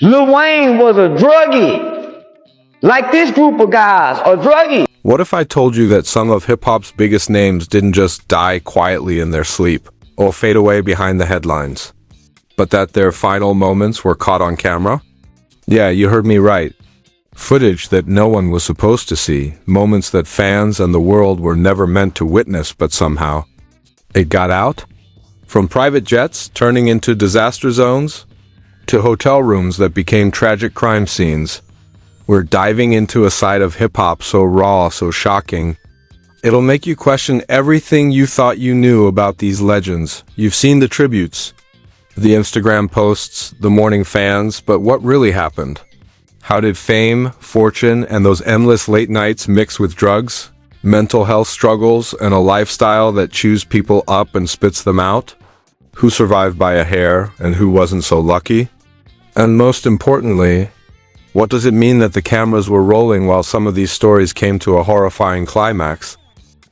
Lil Wayne was a druggie. Like this group of guys are druggies. What if I told you that some of hip-hop's biggest names didn't just die quietly in their sleep or fade away behind the headlines, but that their final moments were caught on camera? Yeah, you heard me right. Footage that no one was supposed to see, moments that fans and the world were never meant to witness, but somehow it got out? From private jets turning into disaster zones, to hotel rooms that became tragic crime scenes, we're diving into a side of hip-hop so raw, so shocking. It'll make you question everything you thought you knew about these legends. You've seen the tributes, the Instagram posts, the morning fans, but what really happened? How did fame, fortune, and those endless late nights mix with drugs, mental health struggles, and a lifestyle that chews people up and spits them out? Who survived by a hair and who wasn't so lucky? And most importantly, what does it mean that the cameras were rolling while some of these stories came to a horrifying climax?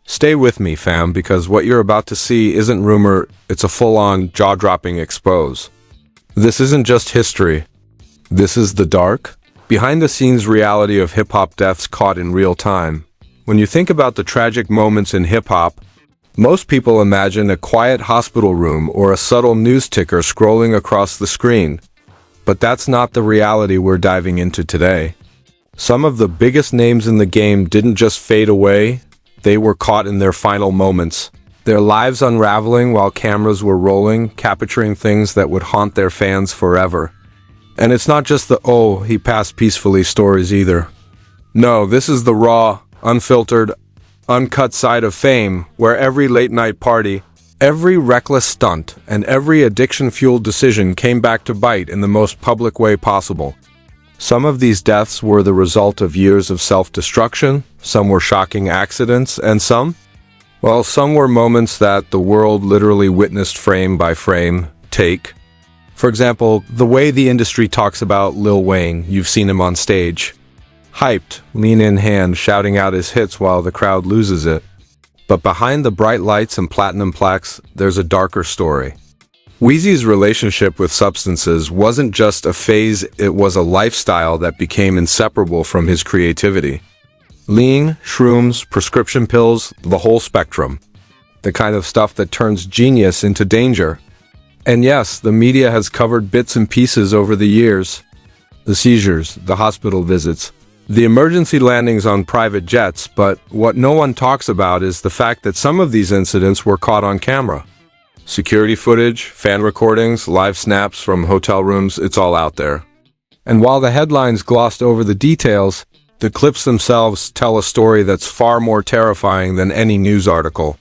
Stay with me, fam, because what you're about to see isn't rumor, it's a full-on, jaw-dropping expose. This isn't just history. This is the dark, behind-the-scenes reality of hip-hop deaths caught in real time. When you think about the tragic moments in hip-hop, most people imagine a quiet hospital room or a subtle news ticker scrolling across the screen. But that's not the reality we're diving into today. Some of the biggest names in the game didn't just fade away, they were caught in their final moments. Their lives unraveling while cameras were rolling, capturing things that would haunt their fans forever. And it's not just the "oh, he passed peacefully" stories either. No, this is the raw, unfiltered, uncut side of fame, where every late-night party, every reckless stunt, and every addiction-fueled decision came back to bite in the most public way possible. Some of these deaths were the result of years of self-destruction, some were shocking accidents, and some were moments that the world literally witnessed frame by frame, take. For example, the way the industry talks about Lil Wayne, you've seen him on stage. Hyped, lean in hand, shouting out his hits while the crowd loses it. But behind the bright lights and platinum plaques, there's a darker story. Weezy's relationship with substances wasn't just a phase, it was a lifestyle that became inseparable from his creativity. Lean, shrooms, prescription pills, the whole spectrum. The kind of stuff that turns genius into danger. And yes, the media has covered bits and pieces over the years. The seizures, the hospital visits, the emergency landings on private jets, but what no one talks about is the fact that some of these incidents were caught on camera. Security footage, fan recordings, live snaps from hotel rooms, it's all out there. And while the headlines glossed over the details, the clips themselves tell a story that's far more terrifying than any news article.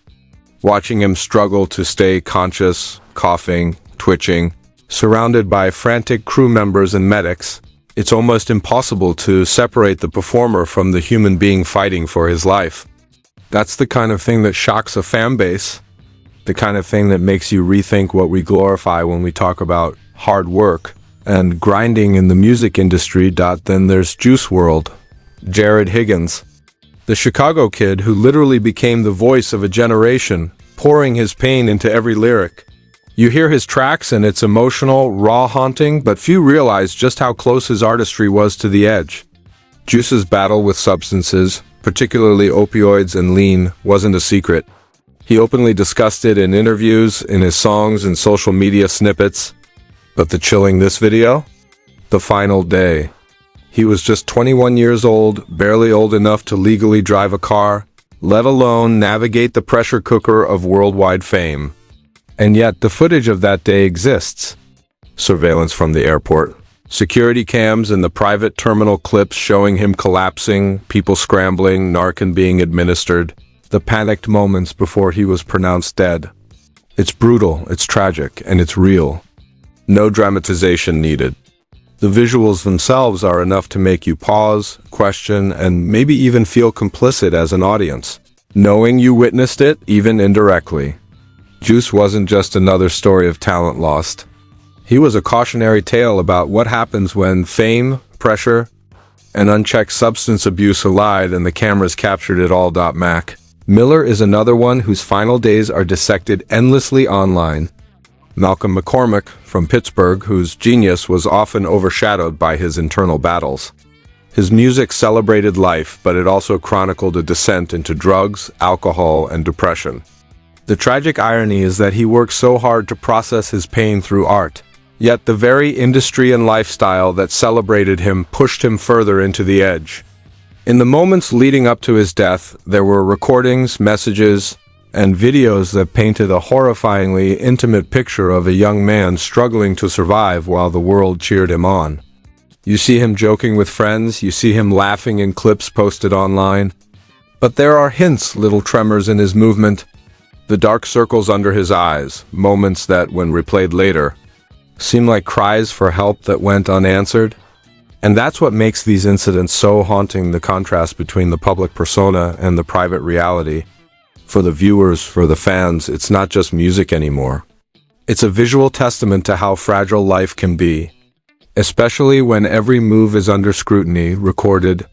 Watching him struggle to stay conscious, coughing, twitching, surrounded by frantic crew members and medics, it's almost impossible to separate the performer from the human being fighting for his life. That's the kind of thing that shocks a fan base, the kind of thing that makes you rethink what we glorify when we talk about hard work and grinding in the music industry. Then there's Juice WRLD, Jared Higgins, the Chicago kid who literally became the voice of a generation, pouring his pain into every lyric. You hear his tracks and it's emotional, raw, haunting, but few realize just how close his artistry was to the edge. Juice's battle with substances, particularly opioids and lean, wasn't a secret. He openly discussed it in interviews, in his songs, and social media snippets. But the chilling this video? The final day. He was just 21 years old, barely old enough to legally drive a car, let alone navigate the pressure cooker of worldwide fame. And yet, the footage of that day exists. Surveillance from the airport. Security cams in the private terminal clips showing him collapsing, people scrambling, Narcan being administered. The panicked moments before he was pronounced dead. It's brutal, it's tragic, and it's real. No dramatization needed. The visuals themselves are enough to make you pause, question, and maybe even feel complicit as an audience, knowing you witnessed it, even indirectly. Juice wasn't just another story of talent lost. He was a cautionary tale about what happens when fame, pressure, and unchecked substance abuse collide and the cameras captured it all. Mac Miller is another one whose final days are dissected endlessly online. Malcolm McCormick from Pittsburgh, whose genius was often overshadowed by his internal battles. His music celebrated life, but it also chronicled a descent into drugs, alcohol, and depression. The tragic irony is that he worked so hard to process his pain through art, yet the very industry and lifestyle that celebrated him pushed him further into the edge. In the moments leading up to his death, there were recordings, messages, and videos that painted a horrifyingly intimate picture of a young man struggling to survive while the world cheered him on. You see him joking with friends, you see him laughing in clips posted online. But there are hints, little tremors in his movement, the dark circles under his eyes, moments that, when replayed later, seem like cries for help that went unanswered. And that's what makes these incidents so haunting, the contrast between the public persona and the private reality. For the viewers, for the fans, it's not just music anymore. It's a visual testament to how fragile life can be, especially when every move is under scrutiny, recorded,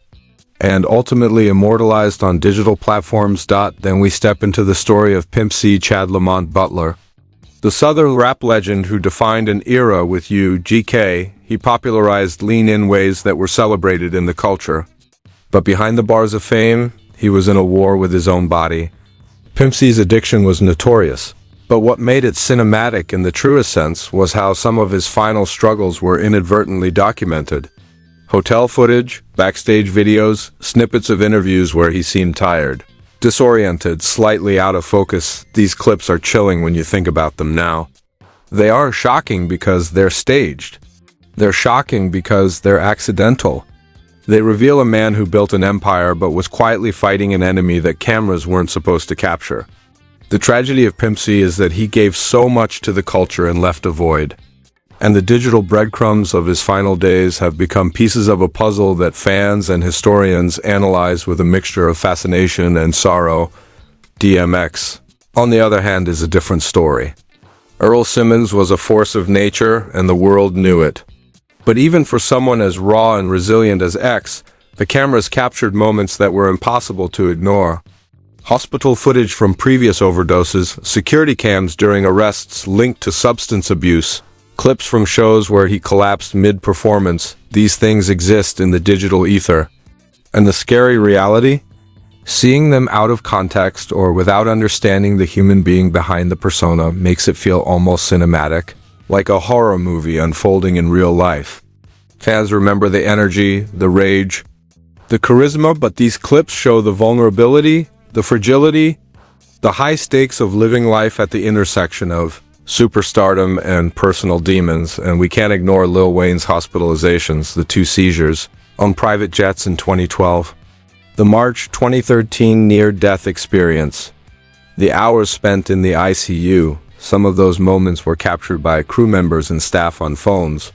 and ultimately immortalized on digital platforms. Then we step into the story of Pimp C Chad Lamont Butler, the Southern rap legend who defined an era with UGK. He popularized lean-in ways that were celebrated in the culture. But behind the bars of fame, he was in a war with his own body. Pimp C's addiction was notorious, but what made it cinematic in the truest sense was how some of his final struggles were inadvertently documented. Hotel footage, backstage videos, snippets of interviews where he seemed tired, disoriented, slightly out of focus. These clips are chilling when you think about them now. They are shocking because they're staged. They're shocking because they're accidental. They reveal a man who built an empire but was quietly fighting an enemy that cameras weren't supposed to capture. The tragedy of Pimp C is that he gave so much to the culture and left a void. And the digital breadcrumbs of his final days have become pieces of a puzzle that fans and historians analyze with a mixture of fascination and sorrow. DMX, on the other hand, is a different story. Earl Simmons was a force of nature, and the world knew it. But even for someone as raw and resilient as X, the cameras captured moments that were impossible to ignore. Hospital footage from previous overdoses, security cams during arrests linked to substance abuse, clips from shows where he collapsed mid-performance. These things exist in the digital ether. And the scary reality? Seeing them out of context or without understanding the human being behind the persona makes it feel almost cinematic, like a horror movie unfolding in real life. Fans remember the energy, the rage, the charisma, but these clips show the vulnerability, the fragility, the high stakes of living life at the intersection of superstardom and personal demons. And we can't ignore Lil Wayne's hospitalizations, the 2 seizures, on private jets in 2012. The March 2013 near-death experience. The hours spent in the ICU. Some of those moments were captured by crew members and staff on phones.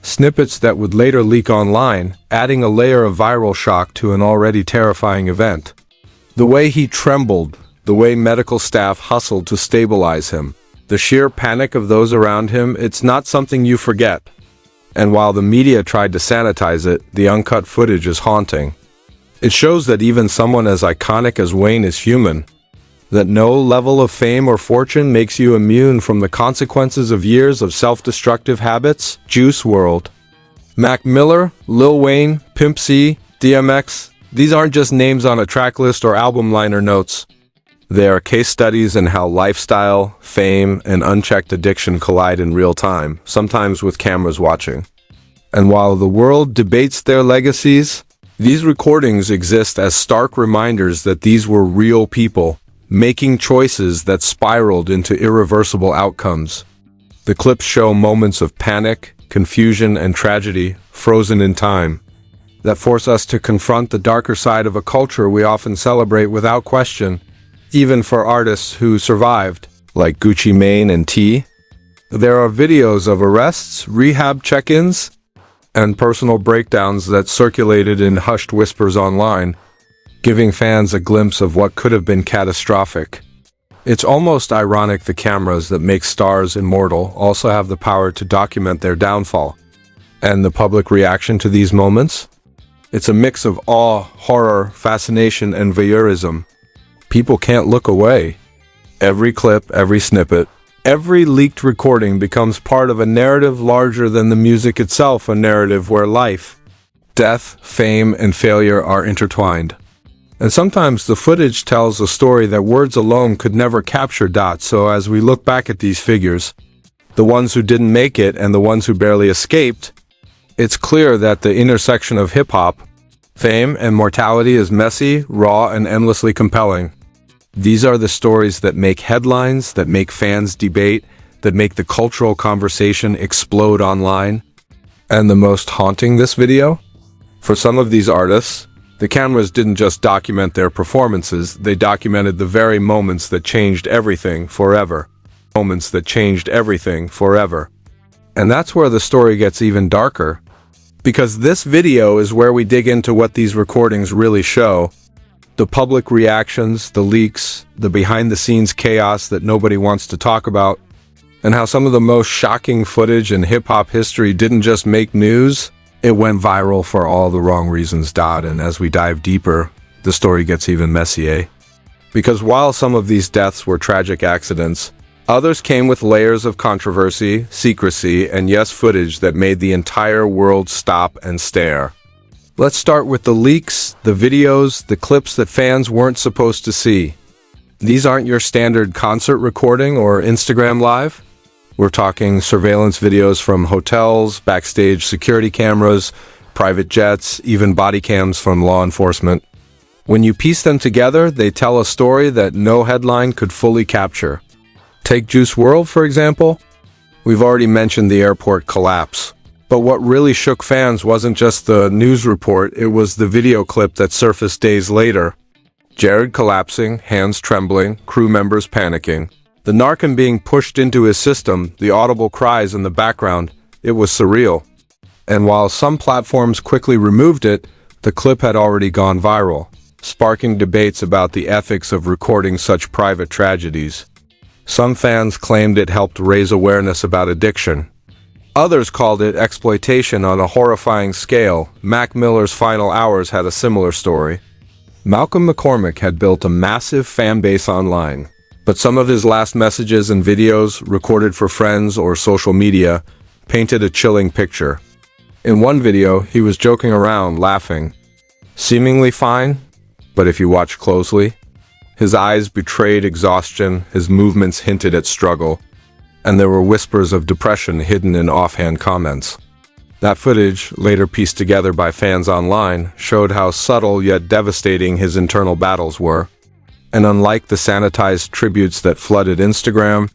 Snippets that would later leak online, adding a layer of viral shock to an already terrifying event. The way he trembled, the way medical staff hustled to stabilize him, the sheer panic of those around him, it's not something you forget. And while the media tried to sanitize it, the uncut footage is haunting. It shows that even someone as iconic as Wayne is human, that no level of fame or fortune makes you immune from the consequences of years of self-destructive habits. Juice WRLD, Mac Miller, Lil Wayne, Pimp C, DMX, these aren't just names on a track list or album liner notes. They are case studies in how lifestyle, fame, and unchecked addiction collide in real time, sometimes with cameras watching. And while the world debates their legacies, these recordings exist as stark reminders that these were real people, making choices that spiraled into irreversible outcomes. The clips show moments of panic, confusion, and tragedy, frozen in time, that force us to confront the darker side of a culture we often celebrate without question, even for artists who survived, like Gucci Mane and T. There are videos of arrests, rehab check-ins, and personal breakdowns that circulated in hushed whispers online, giving fans a glimpse of what could have been catastrophic. It's almost ironic the cameras that make stars immortal also have the power to document their downfall. And the public reaction to these moments? It's a mix of awe, horror, fascination, and voyeurism. People can't look away. Every clip, every snippet, Every leaked recording becomes part of a narrative larger than the music itself, a narrative where life, death, fame, and failure are intertwined. And sometimes the footage tells a story that words alone could never capture. So as we look back at these figures, the ones who didn't make it and the ones who barely escaped, it's clear that the intersection of hip-hop, fame, and mortality is messy, raw, and endlessly compelling. These are the stories that make headlines, that make fans debate, that make the cultural conversation explode online. And the most haunting this video? For some of these artists, the cameras didn't just document their performances, they documented the very moments that changed everything forever. Moments that changed everything forever. And that's where the story gets even darker. Because this video is where we dig into what these recordings really show. The public reactions, the leaks, the behind-the-scenes chaos that nobody wants to talk about, and how some of the most shocking footage in hip-hop history didn't just make news, it went viral for all the wrong reasons. And as we dive deeper, the story gets even messier. Because while some of these deaths were tragic accidents, others came with layers of controversy, secrecy, and yes, footage that made the entire world stop and stare. Let's start with the leaks, the videos, the clips that fans weren't supposed to see. These aren't your standard concert recording or Instagram Live. We're talking surveillance videos from hotels, backstage security cameras, private jets, even body cams from law enforcement. When you piece them together, they tell a story that no headline could fully capture. Take Juice WRLD, for example. We've already mentioned the airport collapse. But what really shook fans wasn't just the news report, it was the video clip that surfaced days later. Jared collapsing, hands trembling, crew members panicking. The Narcan being pushed into his system, the audible cries in the background, it was surreal. And while some platforms quickly removed it, the clip had already gone viral, sparking debates about the ethics of recording such private tragedies. Some fans claimed it helped raise awareness about addiction. Others called it exploitation on a horrifying scale. Mac Miller's final hours had a similar story. Malcolm McCormick had built a massive fan base online, but some of his last messages and videos, recorded for friends or social media, painted a chilling picture. In one video, he was joking around, laughing. Seemingly fine, but if you watch closely, his eyes betrayed exhaustion, his movements hinted at struggle, and there were whispers of depression hidden in offhand comments. That footage, later pieced together by fans online, showed how subtle yet devastating his internal battles were. And unlike the sanitized tributes that flooded Instagram,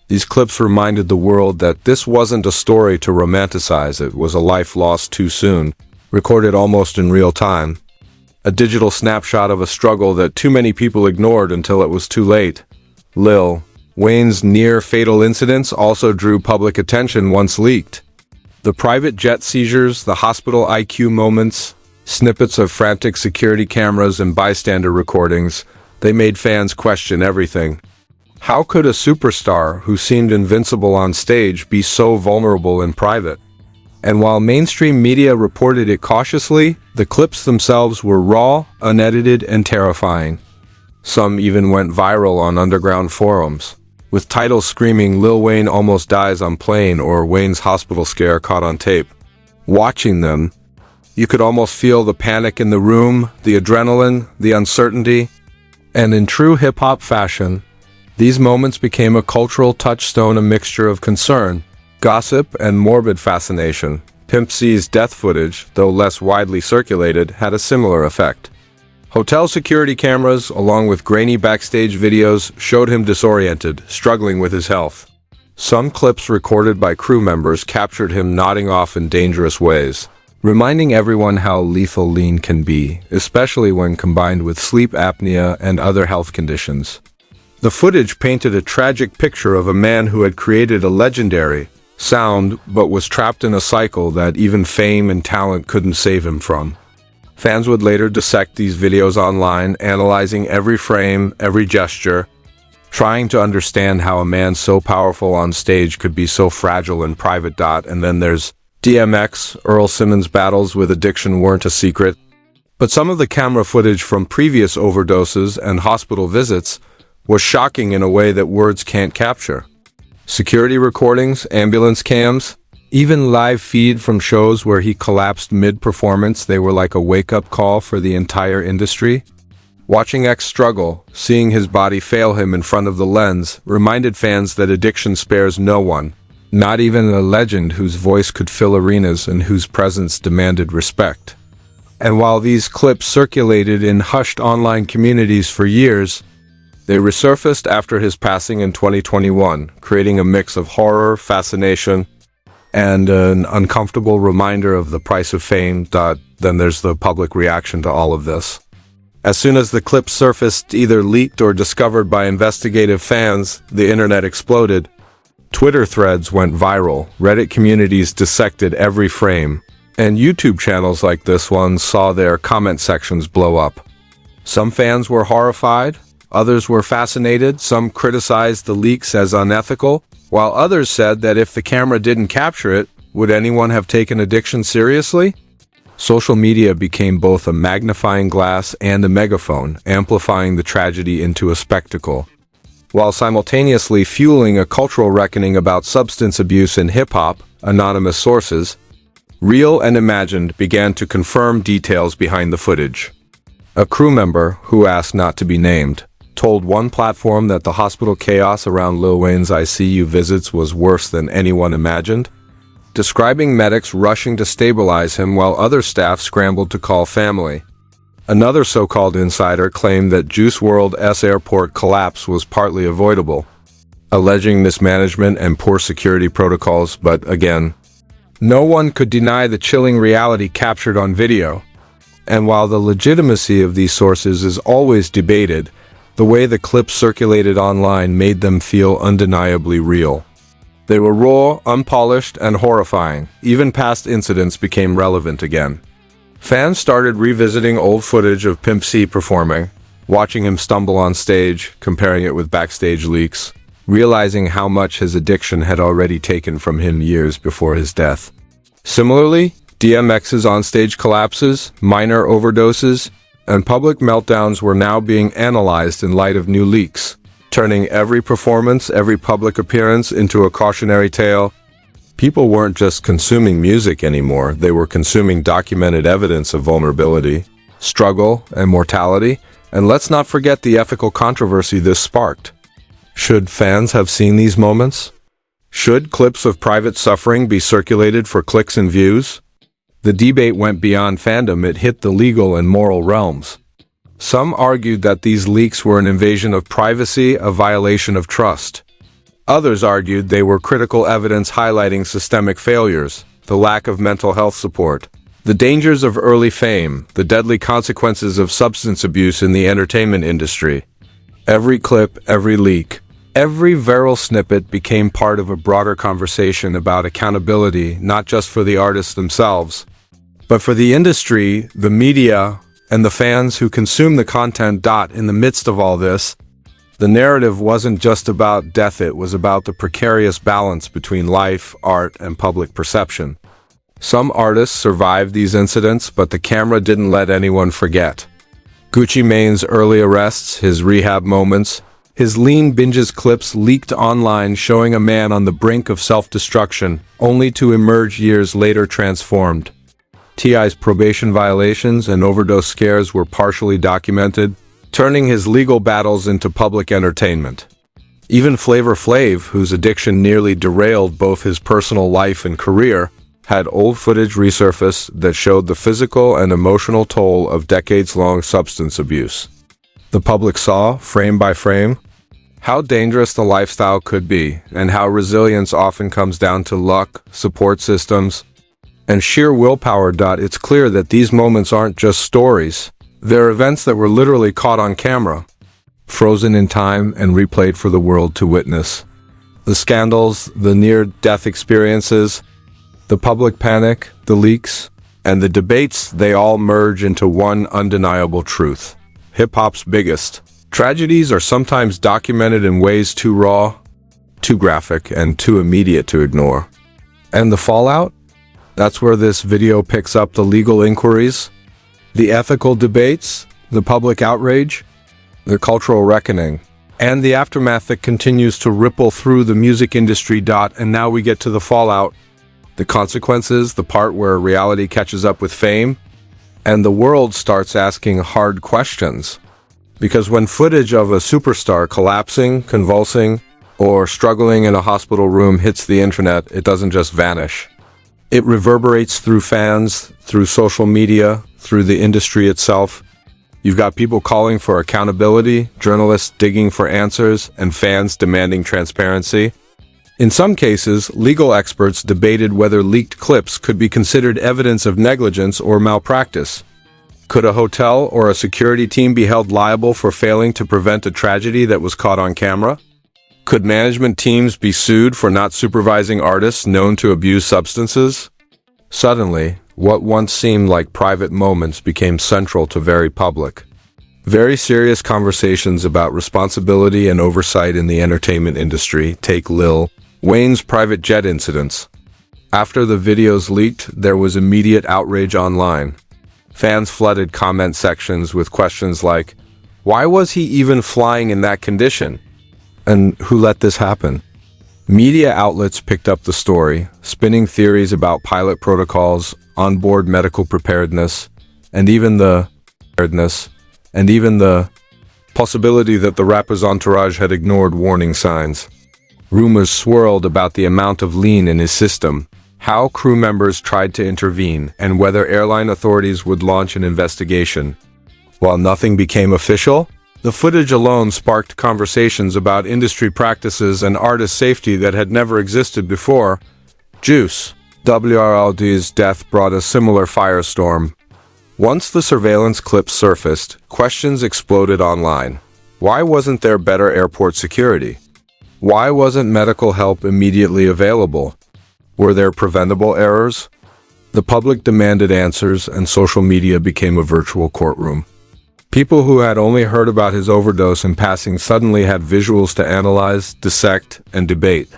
these clips reminded the world that this wasn't a story to romanticize, it was a life lost too soon, recorded almost in real time. A digital snapshot of a struggle that too many people ignored until it was too late. Lil Wayne's near-fatal incidents also drew public attention once leaked. The private jet seizures, the hospital IQ moments, snippets of frantic security cameras and bystander recordings, they made fans question everything. How could a superstar who seemed invincible on stage be so vulnerable in private? And while mainstream media reported it cautiously, the clips themselves were raw, unedited, and terrifying. Some even went viral on underground forums, with titles screaming "Lil Wayne almost dies on plane" or "Wayne's hospital scare caught on tape." Watching them, you could almost feel the panic in the room, the adrenaline, the uncertainty. And in true hip-hop fashion, these moments became a cultural touchstone, a mixture of concern, gossip, and morbid fascination. Pimp C's death footage, though less widely circulated, had a similar effect. Hotel security cameras, along with grainy backstage videos, showed him disoriented, struggling with his health. Some clips recorded by crew members captured him nodding off in dangerous ways, reminding everyone how lethal lean can be, especially when combined with sleep apnea and other health conditions. The footage painted a tragic picture of a man who had created a legendary sound but was trapped in a cycle that even fame and talent couldn't save him from. Fans would later dissect these videos online, analyzing every frame, every gesture, trying to understand how a man so powerful on stage could be so fragile in private. And then there's DMX, Earl Simmons' battles with addiction weren't a secret. But some of the camera footage from previous overdoses and hospital visits was shocking in a way that words can't capture. Security recordings, ambulance cams, even live feed from shows where he collapsed mid-performance. They were like a wake-up call for the entire industry. Watching X struggle, seeing his body fail him in front of the lens, reminded fans that addiction spares no one, not even a legend whose voice could fill arenas and whose presence demanded respect. And while these clips circulated in hushed online communities for years, they resurfaced after his passing in 2021, creating a mix of horror, fascination, and an uncomfortable reminder of the price of fame. Then there's the public reaction to all of this. As soon as the clip surfaced, either leaked or discovered by investigative fans, the internet exploded. Twitter threads went viral, Reddit communities dissected every frame, and YouTube channels like this one saw their comment sections blow up. Some fans were horrified, others were fascinated, some criticized the leaks as unethical, while others said that if the camera didn't capture it, would anyone have taken addiction seriously? Social media became both a magnifying glass and a megaphone, amplifying the tragedy into a spectacle, while simultaneously fueling a cultural reckoning about substance abuse in hip-hop. Anonymous sources, real and imagined, began to confirm details behind the footage. A crew member, who asked not to be named, told one platform that the hospital chaos around Lil Wayne's ICU visits was worse than anyone imagined, describing medics rushing to stabilize him while other staff scrambled to call family. Another so-called insider claimed that Juice WRLD's airport collapse was partly avoidable, alleging mismanagement and poor security protocols, but again, no one could deny the chilling reality captured on video. And while the legitimacy of these sources is always debated, the way the clips circulated online made them feel undeniably real. They were raw, unpolished, and horrifying. Even past incidents became relevant again. Fans started revisiting old footage of Pimp C performing, watching him stumble on stage, comparing it with backstage leaks, realizing how much his addiction had already taken from him years before his death. Similarly, DMX's onstage collapses, minor overdoses, and public meltdowns were now being analyzed in light of new leaks, turning every performance, every public appearance into a cautionary tale. People weren't just consuming music anymore, they were consuming documented evidence of vulnerability, struggle, and mortality. And let's not forget the ethical controversy this sparked. Should fans have seen these moments? Should clips of private suffering be circulated for clicks and views? The debate went beyond fandom, it hit the legal and moral realms. Some argued that these leaks were an invasion of privacy, a violation of trust. Others argued they were critical evidence highlighting systemic failures, the lack of mental health support, the dangers of early fame, the deadly consequences of substance abuse in the entertainment industry. Every clip, every leak, every viral snippet became part of a broader conversation about accountability, not just for the artists themselves, but for the industry, the media, and the fans who consume the content. In the midst of all this, the narrative wasn't just about death, it was about the precarious balance between life, art, and public perception. Some artists survived these incidents, but the camera didn't let anyone forget. Gucci Mane's early arrests, his rehab moments, his lean binges, clips leaked online showing a man on the brink of self-destruction, only to emerge years later transformed. T.I.'s probation violations and overdose scares were partially documented, turning his legal battles into public entertainment. Even Flavor Flav, whose addiction nearly derailed both his personal life and career, had old footage resurface that showed the physical and emotional toll of decades-long substance abuse. The public saw, frame by frame, how dangerous the lifestyle could be, and how resilience often comes down to luck, support systems, and sheer willpower. It's clear that these moments aren't just stories. They're events that were literally caught on camera, frozen in time and replayed for the world to witness. The scandals, the near-death experiences, the public panic, the leaks, and the debates, they all merge into one undeniable truth. Hip-hop's biggest tragedies are sometimes documented in ways too raw, too graphic, and too immediate to ignore. And the fallout? That's where this video picks up: the legal inquiries, the ethical debates, the public outrage, the cultural reckoning. and the aftermath that continues to ripple through the music industry. And now we get to the fallout, the consequences, the part where reality catches up with fame, and the world starts asking hard questions. Because when footage of a superstar collapsing, convulsing, or struggling in a hospital room hits the internet, it doesn't just vanish. It reverberates through fans, through social media, through the industry itself. You've got people calling for accountability, journalists digging for answers, and fans demanding transparency. In some cases, legal experts debated whether leaked clips could be considered evidence of negligence or malpractice. Could a hotel or a security team be held liable for failing to prevent a tragedy that was caught on camera? Could management teams be sued for not supervising artists known to abuse substances? Suddenly, what once seemed like private moments became central to very public. Very serious conversations about responsibility and oversight in the entertainment industry. Take Lil Wayne's private jet incidents. After the videos leaked, there was immediate outrage online. Fans flooded comment sections with questions like, "Why was he even flying in that condition? And who let this happen?" Media outlets picked up the story, spinning theories about pilot protocols, onboard medical preparedness, and even the possibility that the rapper's entourage had ignored warning signs. Rumors swirled about the amount of lean in his system, how crew members tried to intervene, and whether airline authorities would launch an investigation. While nothing became official, the footage alone sparked conversations about industry practices and artist safety that had never existed before. Juice WRLD's death brought a similar firestorm. Once the surveillance clips surfaced, questions exploded online. Why wasn't there better airport security? Why wasn't medical help immediately available? Were there preventable errors? The public demanded answers, and social media became a virtual courtroom. People who had only heard about his overdose in passing suddenly had visuals to analyze, dissect, and debate.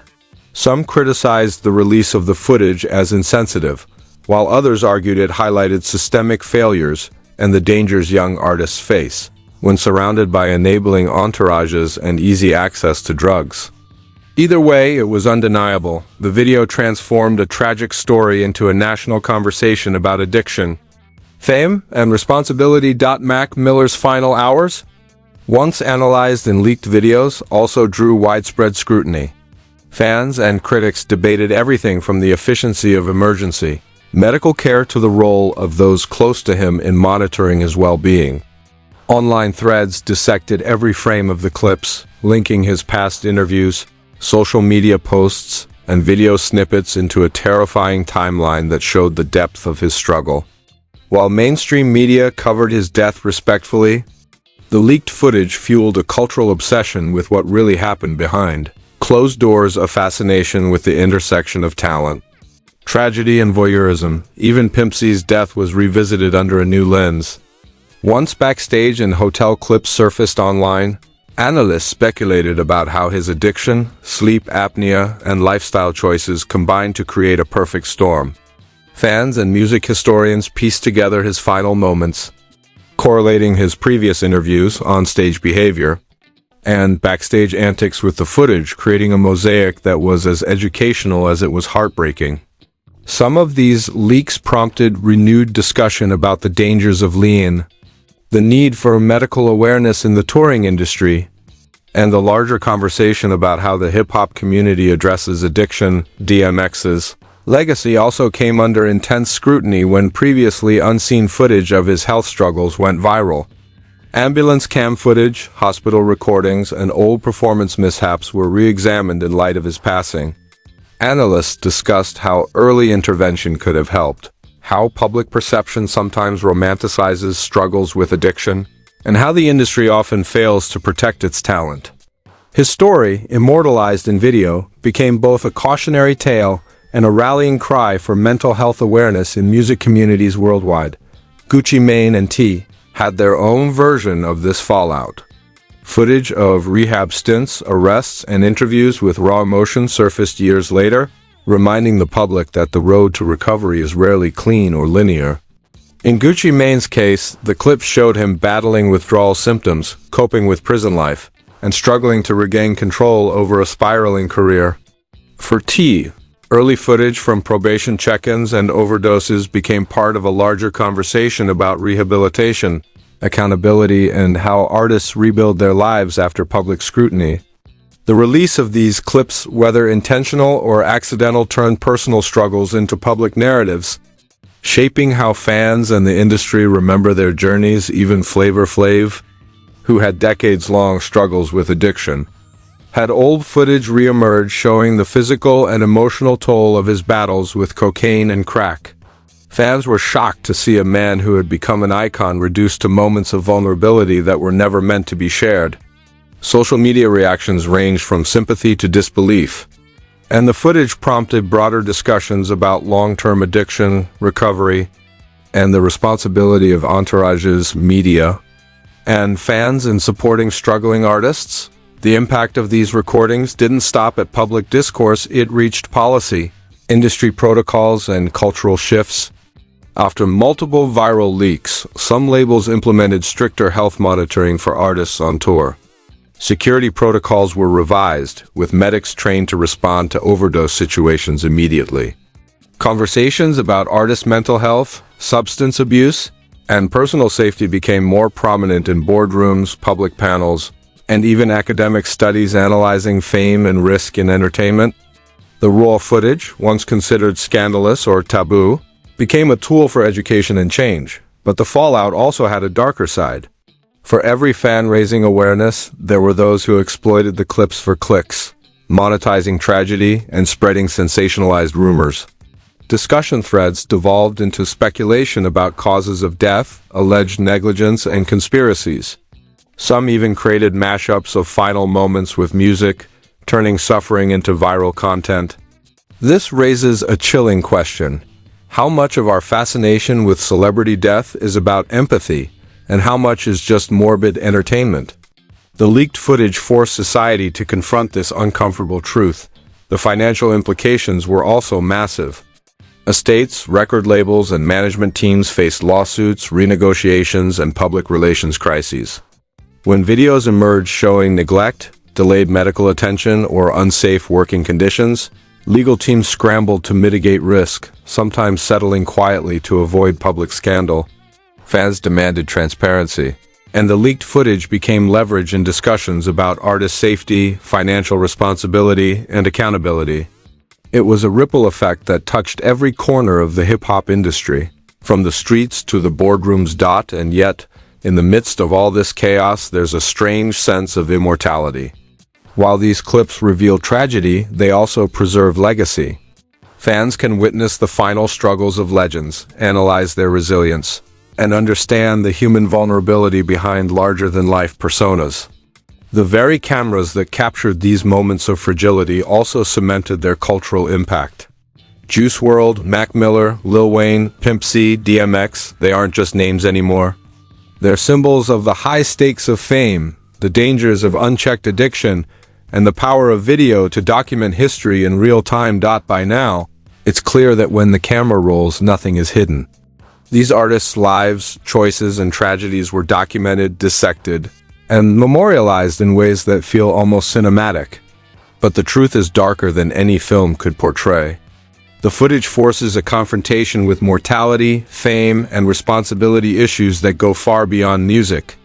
Some criticized the release of the footage as insensitive, while others argued it highlighted systemic failures and the dangers young artists face when surrounded by enabling entourages and easy access to drugs. Either way, it was undeniable. The video transformed a tragic story into a national conversation about addiction, fame, and responsibility. Mac Miller's final hours, once analyzed in leaked videos, also drew widespread scrutiny. Fans and critics debated everything from the efficiency of emergency medical care to the role of those close to him in monitoring his well-being. Online threads dissected every frame of the clips, linking his past interviews, social media posts, and video snippets into a terrifying timeline that showed the depth of his struggle. While mainstream media covered his death respectfully, the leaked footage fueled a cultural obsession with what really happened behind closed doors, a fascination with the intersection of talent, tragedy, and voyeurism. Even Pimp C's death was revisited under a new lens. Once backstage and hotel clips surfaced online, analysts speculated about how his addiction, sleep apnea, and lifestyle choices combined to create a perfect storm. Fans and music historians pieced together his final moments, correlating his previous interviews, onstage behavior, and backstage antics with the footage, creating a mosaic that was as educational as it was heartbreaking. Some of these leaks prompted renewed discussion about the dangers of lean, the need for medical awareness in the touring industry, and the larger conversation about how the hip-hop community addresses addiction. DMX's legacy also came under intense scrutiny when previously unseen footage of his health struggles went viral. Ambulance cam footage, hospital recordings, and old performance mishaps were re-examined in light of his passing. Analysts discussed how early intervention could have helped, how public perception sometimes romanticizes struggles with addiction, and how the industry often fails to protect its talent. His story, immortalized in video, became both a cautionary tale and a rallying cry for mental health awareness in music communities worldwide. Gucci Mane and T had their own version of this fallout. Footage of rehab stints, arrests, and interviews with raw emotion surfaced years later, reminding the public that the road to recovery is rarely clean or linear. In Gucci Mane's case, the clips showed him battling withdrawal symptoms, coping with prison life, and struggling to regain control over a spiraling career. For T, early footage from probation check-ins and overdoses became part of a larger conversation about rehabilitation, accountability, and how artists rebuild their lives after public scrutiny. The release of these clips, whether intentional or accidental, turned personal struggles into public narratives, shaping how fans and the industry remember their journeys. Even Flavor Flav, who had decades-long struggles with addiction, had old footage reemerge showing the physical and emotional toll of his battles with cocaine and crack. Fans were shocked to see a man who had become an icon reduced to moments of vulnerability that were never meant to be shared. Social media reactions ranged from sympathy to disbelief, and the footage prompted broader discussions about long-term addiction, recovery, and the responsibility of entourages, media, and fans in supporting struggling artists. The impact of these recordings didn't stop at public discourse. It reached policy, industry protocols, and cultural shifts. After multiple viral leaks, some labels implemented stricter health monitoring for artists on tour. Security protocols were revised, with medics trained to respond to overdose situations immediately. Conversations about artists' mental health, substance abuse, and personal safety became more prominent in boardrooms, public panels, and even academic studies analyzing fame and risk in entertainment. The raw footage, once considered scandalous or taboo, became a tool for education and change, but the fallout also had a darker side. For every fan raising awareness, there were those who exploited the clips for clicks, monetizing tragedy and spreading sensationalized rumors. Discussion threads devolved into speculation about causes of death, alleged negligence, and conspiracies. Some even created mashups of final moments with music, turning suffering into viral content. This raises a chilling question. How much of our fascination with celebrity death is about empathy, and how much is just morbid entertainment? The leaked footage forced society to confront this uncomfortable truth. The financial implications were also massive. Estates, record labels, and management teams faced lawsuits, renegotiations, and public relations crises. When videos emerged showing neglect, delayed medical attention, or unsafe working conditions, legal teams scrambled to mitigate risk, sometimes settling quietly to avoid public scandal. Fans demanded transparency, and the leaked footage became leverage in discussions about artist safety, financial responsibility, and accountability. It was a ripple effect that touched every corner of the hip-hop industry, from the streets to the boardrooms. And yet, in the midst of all this chaos, there's a strange sense of immortality. While these clips reveal tragedy, they also preserve legacy. Fans can witness the final struggles of legends, analyze their resilience, and understand the human vulnerability behind larger-than-life personas. The very cameras that captured these moments of fragility also cemented their cultural impact. Juice WRLD, Mac Miller, Lil Wayne, Pimp C, DMX, they aren't just names anymore. They're symbols of the high stakes of fame, the dangers of unchecked addiction, and the power of video to document history in real time. By now, it's clear that when the camera rolls, nothing is hidden. These artists' lives, choices, and tragedies were documented, dissected, and memorialized in ways that feel almost cinematic. But the truth is darker than any film could portray. The footage forces a confrontation with mortality, fame, and responsibility issues that go far beyond music.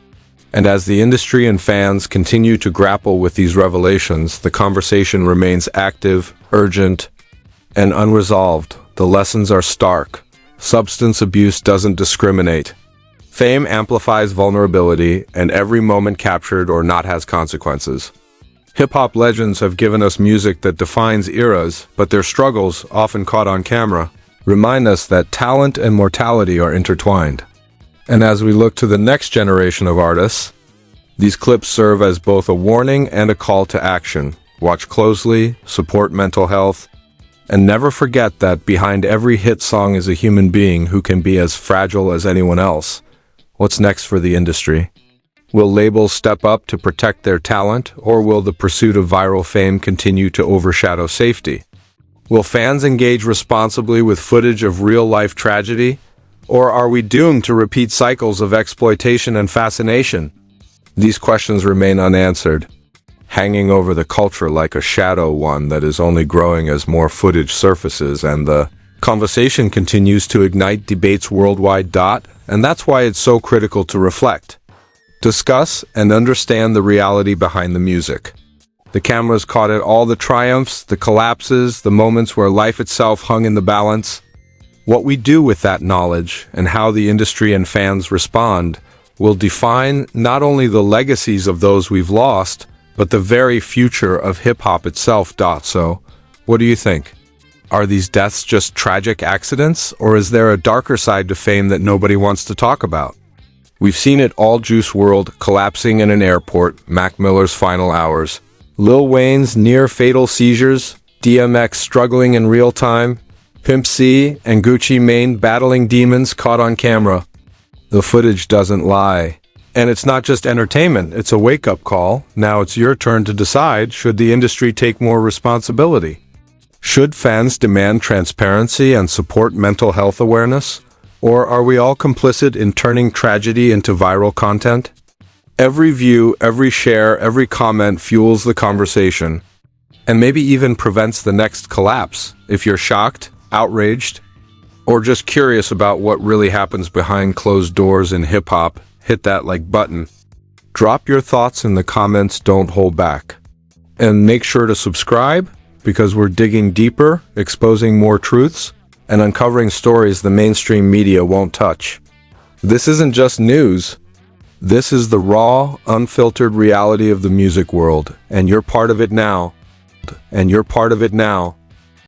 And as the industry and fans continue to grapple with these revelations, the conversation remains active, urgent, and unresolved. The lessons are stark. Substance abuse doesn't discriminate. Fame amplifies vulnerability, and every moment captured or not has consequences. Hip-hop legends have given us music that defines eras, but their struggles, often caught on camera, remind us that talent and mortality are intertwined. And as we look to the next generation of artists, these clips serve as both a warning and a call to action. Watch closely, support mental health, and never forget that behind every hit song is a human being who can be as fragile as anyone else. What's next for the industry? Will labels step up to protect their talent, or will the pursuit of viral fame continue to overshadow safety? Will fans engage responsibly with footage of real-life tragedy, or are we doomed to repeat cycles of exploitation and fascination? These questions remain unanswered, hanging over the culture like a shadow, one that is only growing as more footage surfaces and the conversation continues to ignite debates worldwide. And that's why it's so critical to reflect, discuss, and understand the reality behind the music. The cameras caught it all, the triumphs, the collapses, the moments where life itself hung in the balance. What we do with that knowledge and how the industry and fans respond will define not only the legacies of those we've lost, but the very future of hip-hop itself. So, what do you think? Are these deaths just tragic accidents, or is there a darker side to fame that nobody wants to talk about? We've seen it all: Juice WRLD collapsing in an airport, Mac Miller's final hours, Lil Wayne's near-fatal seizures, DMX struggling in real time, Pimp C and Gucci Mane battling demons caught on camera. The footage doesn't lie. And it's not just entertainment, it's a wake-up call. Now it's your turn to decide, should the industry take more responsibility? Should fans demand transparency and support mental health awareness? Or are we all complicit in turning tragedy into viral content? Every view, every share, every comment fuels the conversation, and maybe even prevents the next collapse. If you're shocked, outraged, or just curious about what really happens behind closed doors in hip-hop, hit that like button. Drop your thoughts in the comments, don't hold back. And make sure to subscribe, because we're digging deeper, exposing more truths, and uncovering stories the mainstream media won't touch. This isn't just news. This is the raw, unfiltered reality of the music world, and you're part of it now.